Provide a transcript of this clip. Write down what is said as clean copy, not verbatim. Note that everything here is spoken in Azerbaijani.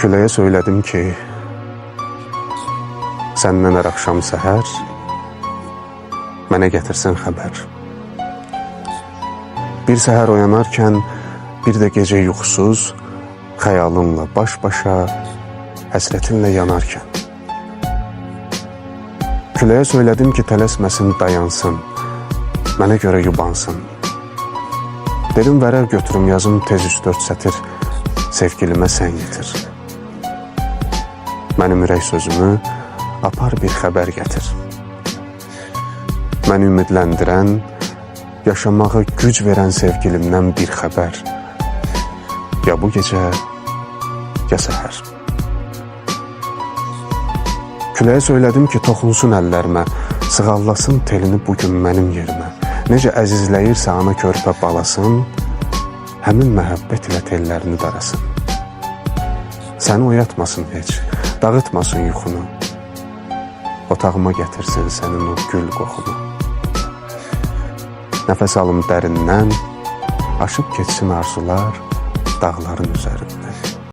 Küləyə söylədim ki, səndən hər axşam səhər mənə gətirsin xəbər. Bir səhər oyanarkən, bir də gecə yuxusuz, xəyalınla baş-başa, həsrətinlə yanarkən. Küləyə söylədim ki, tələsməsin, dayansın, mənə görə yubansın. Dedim, vərəq götürüm, yazım tez 3-4 sətir, sevgilimə sən yetir. Mənim ürək sözümü apar bir xəbər gətir. Məni ümidləndirən, yaşamağa güc verən sevgilimdən bir xəbər. Ya bu gecə, ya səhər. Küləyə söylədim ki, toxunsun əllərimə, sığallasın telini bugün mənim yerimə. Necə əzizləyirsə ana körpə balasın, həmin məhəbbət ilə tellərini darasın. Səni oyatmasın heç, dağıtmasın yuxunu. Otağıma gətirsin sənin o gül qoxunu. Nəfəs alım dərindən, aşıb keçsin arzular dağların üzərindən.